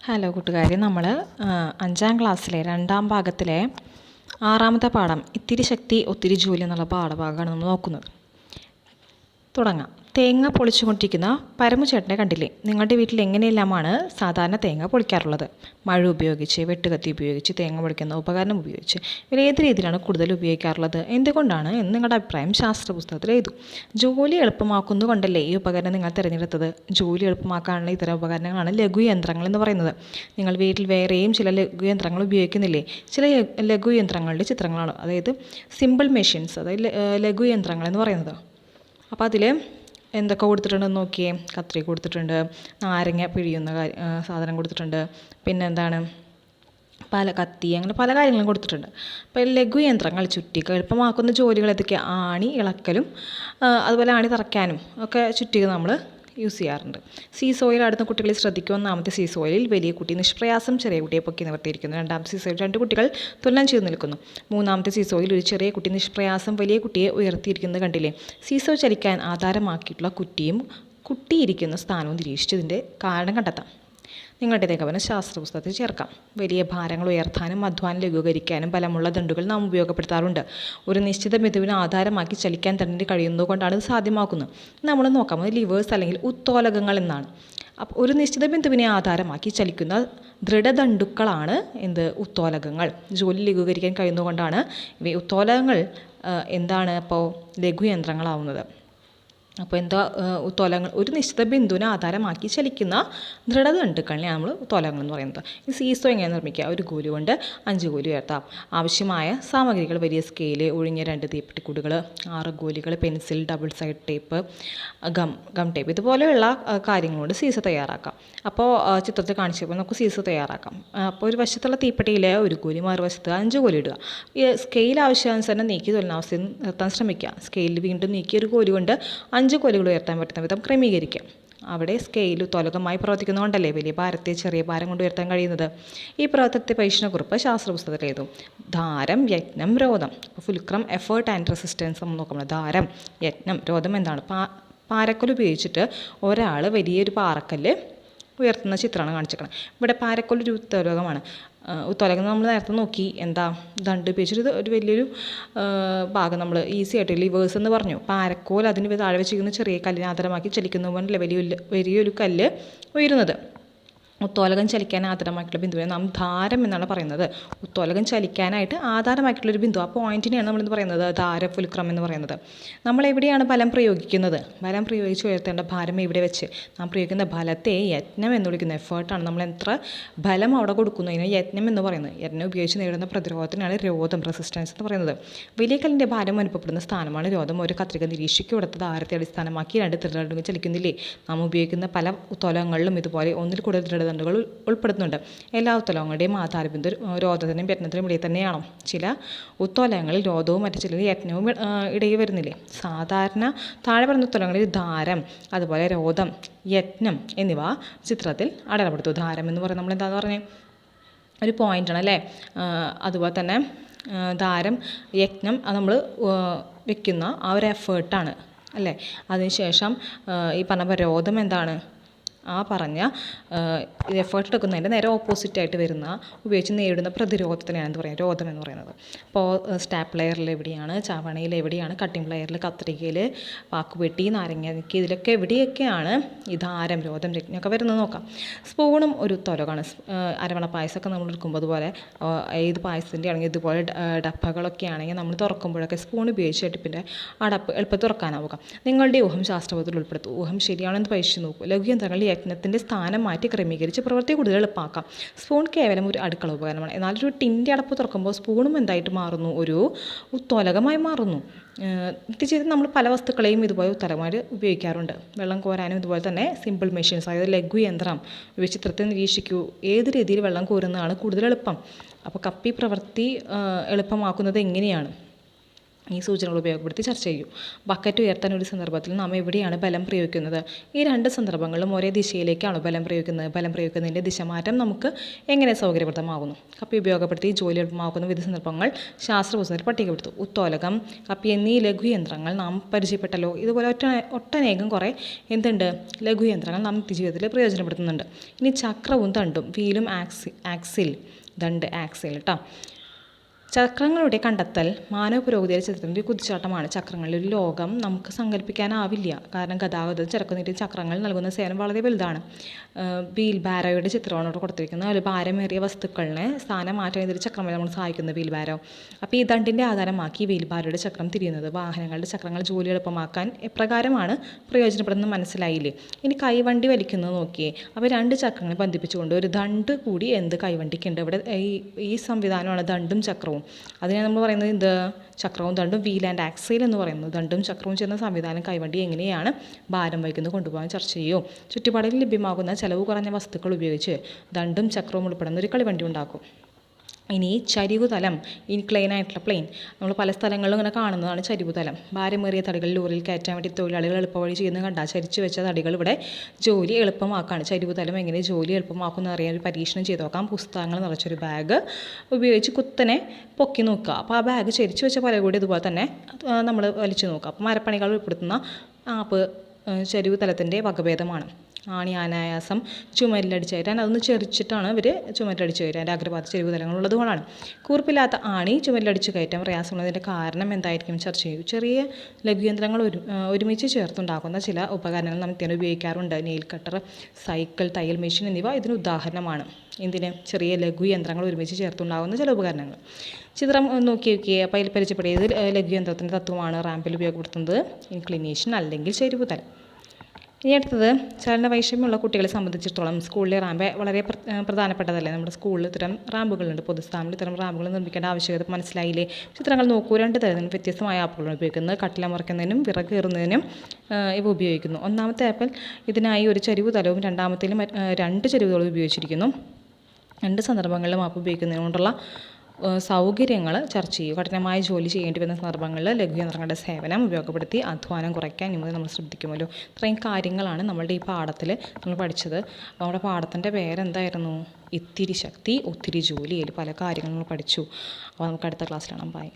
Hello കൂട്ടുകാരെ, നമ്മൾ 5ാം ക്ലാസ്സിലെ 2ാം ഭാഗത്തിലെ 6ാമത്തെ പാഠം ഇത്തിരി ശക്തി ഒത്തിരി ജോലി എന്നുള്ള പാഠഭാഗമാണ് നമ്മൾ നോക്കുന്നത്. തുടങ്ങാം. തേങ്ങ പൊളിച്ചുകൊണ്ടിരിക്കുന്ന പരമുചേട്ടനെ കണ്ടില്ലേ? നിങ്ങളുടെ വീട്ടിൽ എങ്ങനെയെല്ലാമാണ് സാധാരണ തേങ്ങ പൊളിക്കാറുള്ളത്? മഴ ഉപയോഗിച്ച്, വെട്ടുകത്തി ഉപയോഗിച്ച്, തേങ്ങ പൊളിക്കുന്ന ഉപകരണം ഉപയോഗിച്ച്, ഇവർ ഏത് രീതിയിലാണ് കൂടുതൽ ഉപയോഗിക്കാറുള്ളത്? എന്തുകൊണ്ടാണ് എന്ന് നിങ്ങളുടെ അഭിപ്രായം ശാസ്ത്ര പുസ്തകത്തിൽ എഴുതും. ജോലി എളുപ്പമാക്കുന്നതുകൊണ്ടല്ലേ ഈ ഉപകരണം നിങ്ങൾ തിരഞ്ഞെടുത്തത്? ജോലി എളുപ്പമാക്കാനുള്ള ഇത്തരം ഉപകരണങ്ങളാണ് ലഘുയന്ത്രങ്ങൾ എന്ന് പറയുന്നത്. നിങ്ങൾ വീട്ടിൽ വേറെയും ചില ലഘുയന്ത്രങ്ങൾ ഉപയോഗിക്കുന്നില്ലേ? ചില ലഘുയന്ത്രങ്ങളുടെ ചിത്രങ്ങളാണ്, അതായത് സിമ്പിൾ മെഷീൻസ്, അതായത് ലഘുയന്ത്രങ്ങൾ എന്ന് പറയുന്നത്. അപ്പോൾ അതിൽ എന്തൊക്കെ കൊടുത്തിട്ടുണ്ടെന്ന് നോക്കിയേ. കത്രിക കൊടുത്തിട്ടുണ്ട്, നാരങ്ങ പിഴിയുന്ന സാധനം കൊടുത്തിട്ടുണ്ട്, പിന്നെ എന്താണ് കത്തി, അങ്ങനെ പല കാര്യങ്ങളും കൊടുത്തിട്ടുണ്ട്. അപ്പോൾ ലഘുയന്ത്രങ്ങൾ ചുറ്റിക എളുപ്പമാക്കുന്ന ജോലികൾ ഏതൊക്കെയാണ്? ആണി ഇളക്കലും അതുപോലെ ആണി തറയ്ക്കാനും ഒക്കെ ചുറ്റിക നമ്മൾ യൂസ് ചെയ്യാറുണ്ട്. സീസോയിൽ അടുത്ത കുട്ടികളെ ശ്രദ്ധിക്കുക. ഒന്നാമത്തെ സീസോയിൽ വലിയ കുട്ടി നിഷ്പ്രയാസം ചെറിയ കുട്ടിയെ പൊക്കി നിവർത്തിയിരിക്കുന്നു. രണ്ടാമത്തെ സീസോയിൽ 2 കുട്ടികൾ തുലനം ചെയ്ത് നിൽക്കുന്നു. മൂന്നാമത്തെ സീസോയിൽ ഒരു ചെറിയ കുട്ടി നിഷ്പ്രയാസം വലിയ കുട്ടിയെ ഉയർത്തിയിരിക്കുന്നത് കണ്ടില്ലേ? സീസോ ചലിക്കാൻ ആധാരമാക്കിയിട്ടുള്ള കുട്ടിയിരിക്കുന്ന സ്ഥാനവും നിരീക്ഷിച്ചതിൻ്റെ കാരണം കണ്ടെത്താം. നിങ്ങളുടെ നിഗമനം ശാസ്ത്ര പുസ്തകത്തിൽ ചേർക്കാം. വലിയ ഭാരങ്ങൾ ഉയർത്താനും അധ്വാനം ലഘൂകരിക്കാനും ബലമുള്ള ദണ്ഡുകൾ നാം ഉപയോഗപ്പെടുത്താറുണ്ട്. ഒരു നിശ്ചിത ബിന്ദുവിനെ ആധാരമാക്കി ചലിക്കാൻ ദണ്ഡിന് കഴിയുന്നതുകൊണ്ടാണ് ഇത് സാധ്യമാക്കുന്നത്. നമ്മൾ നോക്കാം, ലിവേഴ്സ് അല്ലെങ്കിൽ ഉത്തോലകങ്ങൾ എന്നാണ്. അപ്പോൾ ഒരു നിശ്ചിത ബിന്ദുവിനെ ആധാരമാക്കി ചലിക്കുന്ന ദൃഢദണ്ഡുക്കളാണ് ഉത്തോലകങ്ങൾ. ജോലി ലഘൂകരിക്കാൻ കഴിയുന്നതുകൊണ്ടാണ് ഉത്തോലകങ്ങൾ എന്താണ് അപ്പോൾ ലഘുയന്ത്രങ്ങളാവുന്നത്. അപ്പോൾ ഉത്തോലകങ്ങൾ ഒരു നിശ്ചിത ബിന്ദുവിനെ ആധാരമാക്കി ചലിക്കുന്ന ദൃഢദണ്ഡുക്കളിനെ നമ്മൾ ഉത്തോലകങ്ങൾ എന്ന് പറയുന്നത്. ഈ സീസോ എങ്ങനെ നിർമ്മിക്കുക? ഒരു കോല് കൊണ്ട് 5 കോല് ഉയർത്താം. ആവശ്യമായ സാമഗ്രികൾ: വലിയ സ്കെയില്, ഒഴിഞ്ഞ 2 തീപ്പെട്ടിക്കൂടുകൾ, 6 കോലുകൾ, pencil, double side tape, gum tape, ഇതുപോലെയുള്ള കാര്യങ്ങളുകൊണ്ട് സീസോ തയ്യാറാക്കാം. അപ്പോൾ ചിത്രത്തിൽ കാണിച്ചപ്പോൾ നമുക്ക് സീസോ തയ്യാറാക്കാം. അപ്പോൾ ഒരു വശത്തുള്ള തീപ്പെട്ടിയിൽ ഒരു കോല്, മറുവശത്ത് 5 കോല് ഇടുക. ഈ സ്കെയിൽ ആവശ്യാനുസരണം നീക്കി തുലനാവസ്ഥയിൽ നിർത്താൻ ശ്രമിക്കുക. സ്കെയിൽ വീണ്ടും നീക്കി ഒരു കോല് കൊണ്ട് 5 കോലുകൾ ഉയർത്താൻ പറ്റുന്ന വിധം ക്രമീകരിക്കാം. അവിടെ സ്കെയിൽ ഉത്തോലകമായി പ്രവർത്തിക്കുന്നതുകൊണ്ടല്ലേ വലിയ ഭാരത്തെ ചെറിയ ഭാരം കൊണ്ട് ഉയർത്താൻ കഴിയുന്നത്. ഈ പ്രവർത്തനത്തെ പരീക്ഷണക്കുറിപ്പ് ശാസ്ത്ര പുസ്തകത്തിൽ എഴുതും. ധാരം, യജ്ഞം, രോധം. ഫുൽക്രം, എഫേർട്ട് ആൻഡ് റെസിസ്റ്റൻസ് നമ്മൾ നോക്കുന്നത്. ധാരം, യജ്ഞം, രോധം എന്താണ്? പാരക്കല്ല് ഉപയോഗിച്ചിട്ട് ഒരാൾ വലിയൊരു പാറക്കല്ല് ഉയർത്തുന്ന ചിത്രമാണ് കാണിച്ചിരിക്കുന്നത്. ഇവിടെ പാരക്കല്ലൊരു ഉത്തോലകമാണ്. ഉത്തോലകം നമ്മൾ നേരത്തെ നോക്കി, ദണ്ട് ഉപയോഗിച്ചിട്ട് ഒരു വലിയൊരു ഭാഗം നമ്മൾ ഈസി ആയിട്ട് ലിവേഴ്സ് എന്ന് പറഞ്ഞു. പാരക്കോൽ അതിന് താഴെ വെച്ചിരിക്കുന്ന ചെറിയ കല്ലിനെ ആധാരമാക്കി ചലിക്കുന്നതുകൊണ്ടല്ലേ വലിയൊരു കല്ല് ഉയരുന്നത്. ഉത്തോലകം ചലിക്കാൻ ആധാരമായിട്ടുള്ള ബിന്ദുവിനെ നാം ധാരം എന്നാണ് പറയുന്നത്. ഉത്തോലകം ചലിക്കാനായിട്ട് ആധാരമായിട്ടുള്ളൊരു ബിന്ദു, ആ പോയിന്റിനെയാണ് നമ്മളിന്ന് പറയുന്നത് ധാരം, ഫുൽക്രം എന്ന് പറയുന്നത്. നമ്മൾ എവിടെയാണ് ബലം പ്രയോഗിക്കുന്നത്? ബലം പ്രയോഗിച്ച് ഉയർത്തേണ്ട ഭാരം ഇവിടെ വെച്ച് നാം പ്രയോഗിക്കുന്ന ബലത്തെ യജ്ഞം എന്ന് വിളിക്കുന്ന എഫേർട്ടാണ്. നമ്മൾ എത്ര ബലം അവിടെ കൊടുക്കുന്നു അതിന് യജ്ഞം എന്ന് പറയുന്നത്. യജ്ഞം ഉപയോഗിച്ച് നേടുന്ന പ്രതിരോധത്തിനാണ് രോധം, റെസിസ്റ്റൻസ് എന്ന് പറയുന്നത്. വലിയ കല്ലിൻ്റെ ഭാരം അനുഭവപ്പെടുന്ന സ്ഥാനമാണ് രോധം. ഒരു കത്രിക നിരീക്ഷിക്കുക. കൊടുത്ത ധാരത്തെ അടിസ്ഥാനമാക്കി 2 ദൃഢദണ്ഡുകൾ ചലിക്കുന്നില്ലേ? നാം ഉപയോഗിക്കുന്ന പല ഉത്തോലകങ്ങളിലും ഇതുപോലെ ഒന്നിൽ കൂടുതൽ ദൃഢദണ്ഡുകൾ ഉൾപ്പെടുത്തുന്നുണ്ട്. എല്ലാ ഉത്തോലകങ്ങളുടെയും ആധാരബിന്ദു രോധത്തിനും യജ്ഞത്തിനും ഇടയിൽ തന്നെയാണോ? ചില ഉത്തോലകങ്ങളിൽ രോധവും മറ്റു ചില യജ്ഞവും ഇടയിൽ വരുന്നില്ലേ? സാധാരണ താഴെ പറയുന്ന ഉത്തോലകങ്ങളിൽ ധാരം, അതുപോലെ രോധം, യജ്ഞം എന്നിവ ചിത്രത്തിൽ അടയാളപ്പെടുത്തു. ധാരം എന്ന് പറയുന്നത് നമ്മൾ എന്താണെന്ന് പറഞ്ഞേ ഒരു പോയിൻ്റാണ് അല്ലേ? അതുപോലെ തന്നെ ധാരം, യജ്ഞം അത് നമ്മൾ വെക്കുന്ന ആ ഒരു എഫേർട്ടാണ് അല്ലേ? അതിനുശേഷം ഈ പറഞ്ഞ രോധം എന്താണ്? ആ പറഞ്ഞ എഫേർട്ട് എടുക്കുന്നതിൻ്റെ നേരെ ഓപ്പോസിറ്റായിട്ട് വരുന്ന ഉപയോഗിച്ച് നേടുന്ന പ്രതിരോധത്തിനാണ് എന്ത് പറയുക? രോധം എന്ന് പറയുന്നത്. അപ്പോൾ സ്റ്റാപ്ലെയറിൽ എവിടെയാണ്, ചവണയിൽ എവിടെയാണ്, കട്ടിംഗ് പ്ലെയറിൽ, കത്രികയിൽ, പാക്കുപെട്ടി, നാരങ്ങയ്ക്ക്, ഇതിലൊക്കെ എവിടെയൊക്കെയാണ് ഈ ധാരം, രോധം, രജ്ഞമൊക്കെ വരുന്നത് നോക്കാം. സ്പൂണും ഒരു ഉത്തോലകമാണ്. അരവണ പായസമൊക്കെ നമ്മൾ എടുക്കുമ്പോൾ അതുപോലെ ഏത് പായസത്തിൻ്റെ ആണെങ്കിൽ ഇതുപോലെ ഡപ്പകളൊക്കെ ആണെങ്കിൽ നമ്മൾ തുറക്കുമ്പോഴൊക്കെ സ്പൂൺ ഉപയോഗിച്ച് അടുപ്പിൻ്റെ അടപ്പ് എളുപ്പത്തിൽ തുറക്കാനാവുക. നിങ്ങളുടെ ഊഹം ശാസ്ത്രപഥത്തിൽ ഉൾപ്പെടുത്തും. ഊഹം ശരിയാണെന്ന് പരീക്ഷിച്ച് നോക്കൂ. ലഘുയന്ത്രങ്ങളിൽ യജ്ഞത്തിൻ്റെ സ്ഥാനം മാറ്റി ക്രമീകരിച്ച് പ്രവൃത്തി കൂടുതൽ എളുപ്പമാക്കാം. സ്പൂൺ കേവലം ഒരു അടുക്കള ഉപകരണമാണ്. എന്നാൽ ഒരു ടിൻ്റെ അടപ്പ് തുറക്കുമ്പോൾ സ്പൂണും എന്തായിട്ട് മാറുന്നു? ഒരു ഉത്തോലകമായി മാറുന്നു. നിത്യജീവിതത്തിൽ നമ്മൾ പല വസ്തുക്കളെയും ഇതുപോലെ ഉത്തോലകമായിട്ട് ഉപയോഗിക്കാറുണ്ട്. വെള്ളം കോരാനും ഇതുപോലെ തന്നെ സിമ്പിൾ മെഷീൻസ്, അതായത് ലഘുയന്ത്രം ചിത്രത്തിൽ നിരീക്ഷിക്കൂ. ഏത് രീതിയിൽ വെള്ളം കോരുന്നതാണ് കൂടുതൽ എളുപ്പം? അപ്പോൾ കപ്പി പ്രവൃത്തി എളുപ്പമാക്കുന്നത് എങ്ങനെയാണ്? ഈ സൂചനകൾ ഉപയോഗപ്പെടുത്തി ചർച്ച ചെയ്യൂ. ബക്കറ്റ് ഉയർത്താൻ ഒരു സന്ദർഭത്തിൽ നാം എവിടെയാണ് ബലം പ്രയോഗിക്കുന്നത്? ഈ രണ്ട് സന്ദർഭങ്ങളിലും ഒരേ ദിശയിലേക്കാണോ ബലം പ്രയോഗിക്കുന്നത്? ബലം പ്രയോഗിക്കുന്നതിൻ്റെ ദിശമാറ്റം നമുക്ക് എങ്ങനെ സൗകര്യപ്രദമാകുന്നു? കപ്പി ഉപയോഗപ്പെടുത്തി ജോലി എളുപ്പമാക്കുന്ന വിവിധ സന്ദർഭങ്ങൾ ശാസ്ത്രപുസ്തകത്തിൽ പട്ടികപ്പെടുത്തു. ഉത്തോലകം, കപ്പി എന്നീ ലഘുയന്ത്രങ്ങൾ നാം പരിചയപ്പെട്ടല്ലോ. ഇതുപോലെ ഒട്ടനേകം കുറേ ലഘുയന്ത്രങ്ങൾ നാം നിത്യജീവിതത്തിൽ പ്രയോജനപ്പെടുത്തുന്നുണ്ട്. ഇനി ചക്രവും തണ്ടും, വീലും ആക്സിൽ കേട്ടോ. ചക്രങ്ങളുടെ കണ്ടെത്തൽ മാനവ പുരോഗതിയുടെ ചരിത്രത്തിൻ്റെ കുതിച്ചാട്ടമാണ്. ചക്രങ്ങളുടെ ഒരു ലോകം നമുക്ക് സങ്കല്പിക്കാനാവില്ല. കാരണം ഗതാഗതം ചരക്കുനീട്ടി ചക്രങ്ങൾ നൽകുന്ന സേവനം വളരെ വലുതാണ്. വീൽ ബാരോയുടെ ചിത്രമാണ് ഇവിടെ കൊടുത്തിരിക്കുന്നത്. ഒരു ഭാരമേറിയ വസ്തുക്കളിനെ സ്ഥാനം മാറ്റാൻ ഇതൊരു ചക്രം നമ്മൾ സഹായിക്കുന്നത് വീൽ ബാരോ. അപ്പോൾ ഈ ദണ്ടിൻ്റെ ആധാരമാക്കി വീൽ ബാരോയുടെ ചക്രം തിരിയുന്നത്. വാഹനങ്ങളുടെ ചക്രങ്ങൾ ജോലി എളുപ്പമാക്കാൻ എപ്രകാരമാണ് പ്രയോജനപ്പെടുന്നത് മനസ്സിലായില്ലേ? ഇനി കൈവണ്ടി വലിക്കുന്നത് നോക്കിയേ. അപ്പോൾ രണ്ട് ചക്രങ്ങൾ ബന്ധിപ്പിച്ചുകൊണ്ട് ഒരു ദണ്ട് കൂടി കൈവണ്ടിക്കുണ്ട്. ഇവിടെ ഈ സംവിധാനമാണ് ദണ്ടും ചക്രവും. അതിനെ നമ്മൾ പറയുന്നത് ചക്രവും ദണ്ടും, വീൽ ആൻഡ് ആക്സിൽ എന്ന് പറയുന്നത്. ദണ്ടും ചക്രവും ചേർന്ന സംവിധാനം കൈവണ്ടി എങ്ങനെയാണ് ഭാരം വഹിക്കുന്നത് കൊണ്ടുപോകാൻ ചർച്ച ചെയ്യും. ചുറ്റുപാടിൽ ലഭ്യമാകുന്ന ചെലവ് കുറഞ്ഞ വസ്തുക്കൾ ഉപയോഗിച്ച് ദണ്ടും ചക്രവും ഉൾപ്പെടുന്ന ഒരു കളിവണ്ടി ഉണ്ടാക്കും. ഇനി ചരിവുതലം, ഇൻക്ലൈനായിട്ടുള്ള പ്ലെയിൻ. നമ്മൾ പല സ്ഥലങ്ങളിലും ഇങ്ങനെ കാണുന്നതാണ് ചരിവുതലം. ഭാരമേറിയ തടികൾ ലോറിയിൽ കയറ്റാൻ വേണ്ടി തൊഴിലാളികൾ എളുപ്പവഴി ചെയ്യുന്നത് കണ്ടാൽ ചരിച്ചു വെച്ച തടികൾ ഇവിടെ ജോലി എളുപ്പമാക്കാണ്. ചരിവുതലം എങ്ങനെ ജോലി എളുപ്പമാക്കുമെന്ന് അറിയാൻ ഒരു പരീക്ഷണം ചെയ്ത് നോക്കാം. പുസ്തകങ്ങൾ നിറച്ചൊരു ബാഗ് ഉപയോഗിച്ച് കുത്തനെ പൊക്കി നോക്കുക. അപ്പോൾ ആ ബാഗ് ചരിച്ചു വെച്ച പല കൂടി ഇതുപോലെ തന്നെ നമ്മൾ വലിച്ചു നോക്കുക. അപ്പോൾ മരപ്പണികൾ ഉൾപ്പെടുത്തുന്ന ആപ്പ് ചരിവുതലത്തിൻ്റെ വകഭേദമാണ്. ആണി അനായാസം ചുമരിലടിച്ച് കയറ്റാൻ അതൊന്ന് ചെറിച്ചിട്ടാണ് ഇവർ ചുമരിലടിച്ച് കയറ്റാൻ. എൻ്റെ അഗ്രഭാഗത്ത് ചെരിവ് തലങ്ങളുള്ളത് കൊണ്ടാണ്. കൂർപ്പില്ലാത്ത ആണി ചുമരിലടിച്ച് കയറ്റാൻ പ്രയാസമുള്ളതിൻ്റെ കാരണം എന്തായിരിക്കും ചർച്ച ചെയ്യൂ. ചെറിയ ലഘുയന്ത്രങ്ങൾ ഒരുമിച്ച് ചേർത്തുണ്ടാക്കുന്ന ചില ഉപകരണങ്ങൾ നാം നിത്യേന ഉപയോഗിക്കാറുണ്ട്. നെയിൽ കട്ടർ, സൈക്കിൾ, തയ്യൽ മെഷീൻ എന്നിവ ഇതിന് ഉദാഹരണമാണ്. ചെറിയ ലഘുയന്ത്രങ്ങൾ ഒരുമിച്ച് ചേർത്തുണ്ടാകുന്ന ചില ഉപകരണങ്ങൾ. ചിത്രം നോക്കിയേ. അപ്പോൾ അതിൽ പരിചയപ്പെടുത്തിയത് ലഘുയന്ത്രത്തിൻ്റെ തത്വമാണ്. റാമ്പിൽ ഉപയോഗപ്പെടുത്തുന്നത് ഇൻക്ലിനേഷൻ അല്ലെങ്കിൽ ചെരിവുതലം. ഇനി അടുത്തത് ചലനവൈഷമ്യമുള്ള കുട്ടികളെ സംബന്ധിച്ചിടത്തോളം സ്കൂളിലെ റാമ്പ് വളരെ പ്രധാനപ്പെട്ടതല്ലേ. നമ്മുടെ സ്കൂളിൽ ഇത്തരം റാമ്പുകളുണ്ട്. പൊതുസ്ഥാപനത്തിൽ ഇത്തരം റാമ്പുകൾ നിർമ്മിക്കേണ്ട ആവശ്യകത മനസ്സിലായില്ലേ? ചിത്രങ്ങൾ നോക്കൂ. രണ്ട് തരത്തിലും വ്യത്യസ്തമായ ആപ്പുകളാണ് ഉപയോഗിക്കുന്നത്. കട്ടിലമർക്കുന്നതിനും വിറകേറുന്നതിനും ഇവ ഉപയോഗിക്കുന്നു. ഒന്നാമത്തെ ആപ്പിൽ ഇതിനായി ഒരു ചരിവുതലവും രണ്ടാമത്തേലും രണ്ട് ചരിവുതലവും ഉപയോഗിച്ചിരിക്കുന്നു. രണ്ട് സന്ദർഭങ്ങളിലും ആപ്പ് ഉപയോഗിക്കുന്നതിനുകൊണ്ടുള്ള സൗകര്യങ്ങൾ ചർച്ച ചെയ്യും. കഠിനമായ ജോലി ചെയ്യേണ്ടി വരുന്ന സന്ദർഭങ്ങളിൽ ലഘുയന്ത്രങ്ങളുടെ സേവനം ഉപയോഗപ്പെടുത്തി അധ്വാനം കുറയ്ക്കാൻ ഇന്നത് നമ്മൾ ശ്രദ്ധിക്കുമല്ലോ. ഇത്രയും കാര്യങ്ങളാണ് നമ്മളുടെ ഈ പാഠത്തിൽ നമ്മൾ പഠിച്ചത്. നമ്മുടെ പാഠത്തിൻ്റെ പേരെന്തായിരുന്നു? ഇത്തിരി ശക്തി ഒത്തിരി ജോലി. അതിൽ പല കാര്യങ്ങൾ നമ്മൾ പഠിച്ചു. അപ്പോൾ നമുക്ക് അടുത്ത ക്ലാസ്സിലാണ്. ബൈ.